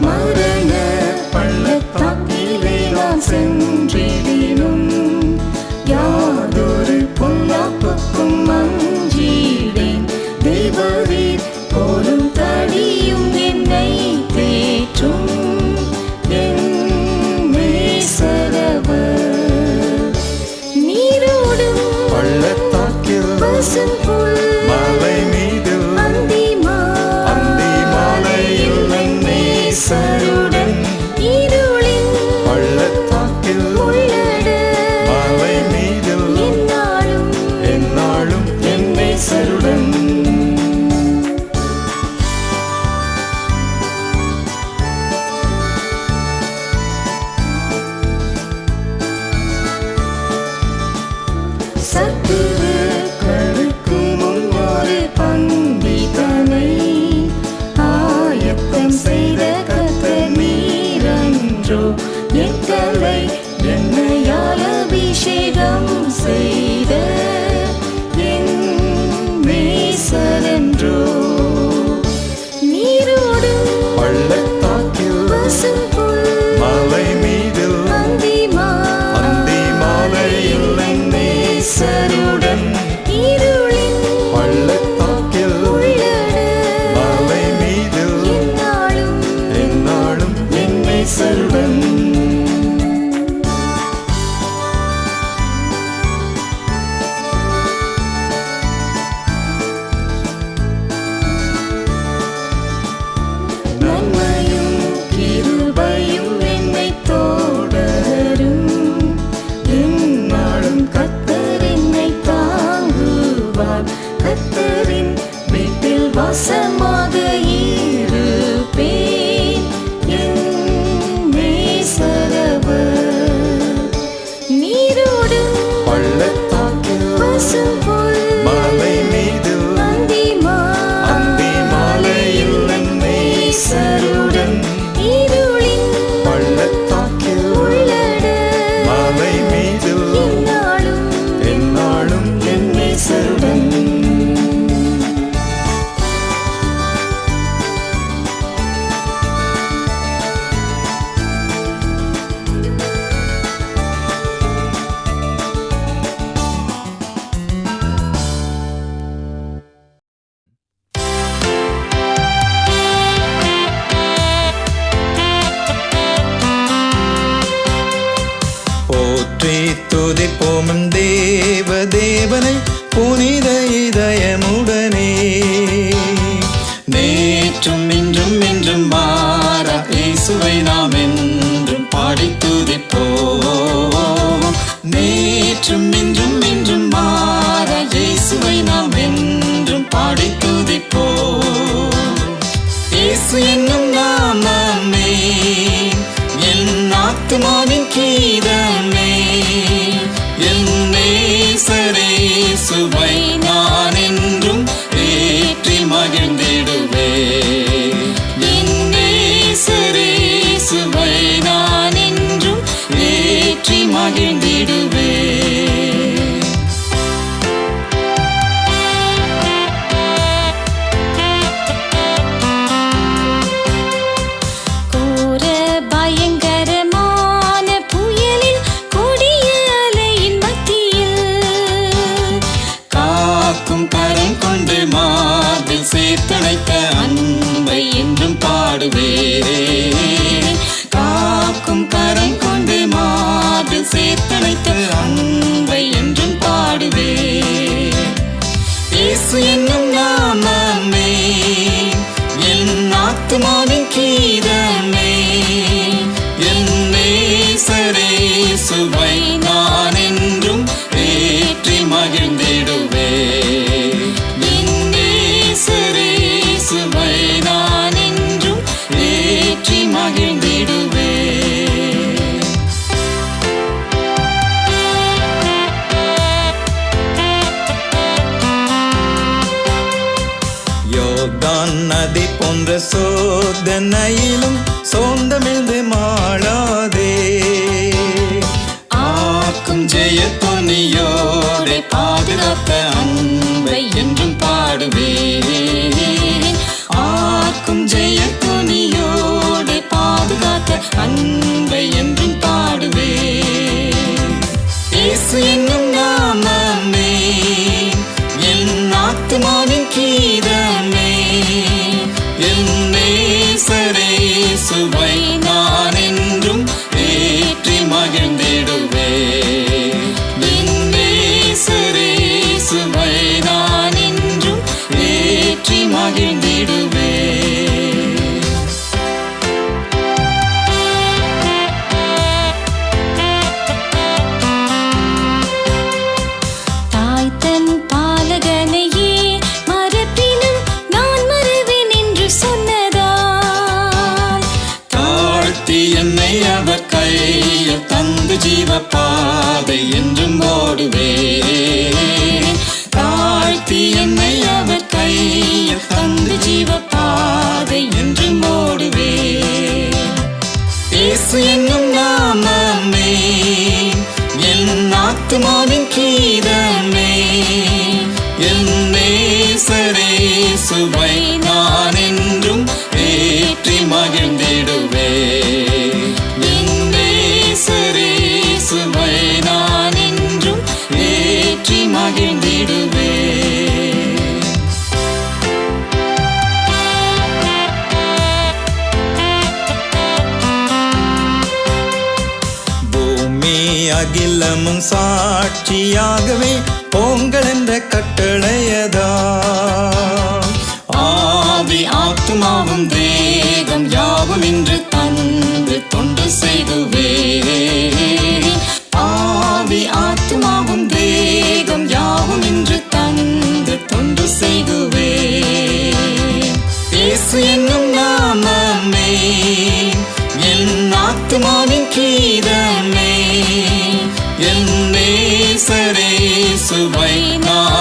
மரண பள்ளத்தாக்கிலே நான் சென்றிடினும் யாதொரு பொல்லாப்புக்கும் அஞ்சிடேன். தேவரீர் போலும் தடியும் என்னை தேற்றும் என் நேசரவர். நீரோடும் பள்ளத்தாக்கில் பசும் புல் மலை மீது அந்தி மாலையில் என் நேசருடன் இருளின் பள்ளத்தாக்கில் உள்ளட மலை மீது எந்நாளும் என் நேசருடன். சத்துருக்களுக்கு முன்னொரு பந்திதனை ஆயத்தம் செய்த கர்த்தர் நீரன்றோ. என் தலை எண்ணெயால் அபிஷேகம் செய்த என் நேசரன்றோ. நீரோடும் பள்ளத்தாக்கில் பசும் புல் மலை மீது அந்தி மாலையில் என் நேசருடன் இருளின் பள்ளத்தாக்கில் உள்ளட மலை மீது எந்நாளும் என் நேசருடன். நன்மையும் கிருபையும் என்னைத் தொடரும். எந்நாளும் கர்த்தர் என்னைத் தாங்குவார். கர்த்தரின் வீட்டில் வாசமாக இருப்பேன் என் நேசரவர். நீரோடும் பள்ளத்தாக்கில் பசும் புல் மலை மீது அந்தி மாலையில் என் நேசருடன் இருளின் பள்ளத்தாக்கில் உள்ளட மலை மீது எந்நாளும் என் நேசருடன். போற்றி துதிப்போம் தேவனை புனித இதயமுடனே. நேற்றும் இன்றும் என்றும் மாறா இயேசுவை நாம் என்றும் பாடி துதிப்போம். நேற்றும் இன்றும் என்றும் மாறா இயேசுவை நாம் என்றும் பாடி துதிப்போம். இயேசு என்னும் நாமமே என் ஆத்துமாவின் கீதமே. என் நேசரேசுவை நான் என்றும் ஏற்றி மகிழ்ந்திடுவேன். என் நேசரேசுவை நான் என்றும் ஏற்றி மகிழ்ந்திடுவேன். கோர பயங்கரமான புயலில் கொடிய அலையின் மத்தியில் காக்கும் கரம் கொண்டு மார்பில் சேர்த்தணைத்த அன்பை என்றும் பாடுவேன். காக்கும் கரம் கொண்டு மார்பில் சேர்த்தணைத்த அன்பை என்றும் பாடுவேன். இயேசு என்னும் நாமமே என் ஆத்துமாவின் கீதமே. என் நேசரேசுவை நான் என்றும் ஏற்றி மகிழ்ந்திடுவேன். என் நேசரேசுவை நான் என்றும் ஏற்றி மகிழ்ந்திடுவேன். யோர்தான் நதி போன்ற சோதனையிலும் சோர்ந்தமிழ்ந்து மாளாதே. பாதை என்றும் ஓடுவேன். தாழ்த்தி என்னை அவர் கையில் தந்து ஜீவ பாதை என்றும் ஓடுவேன். இயேசு என்னும் நாமமே என் ஆத்துமாவின் கீதமே. என் நேசரேசுவை நான் என்றும் ஏற்றி மகிழ்ந்திடுவேன். என் நேசரேசுவை நான் என்றும் ஏற்றி மகிழ்ந்திடுவேன். பூமி அகிலமும் சாட்சியாகவே போங்கள் என்ற கட்டளையதா. ஆவி ஆத்துமாவும் தேகம் யாவும் இன்று தந்து தொண்டு செய்துவேன். ஆவி ஆத்துமாவும் தேகம் யாவும் இன்று தந்து தொண்டு செய்துவேன். இயேசு என்னும் நாமமே என் ஆத்துமாவின் கீதமே. என் நேசரேசுவை நான்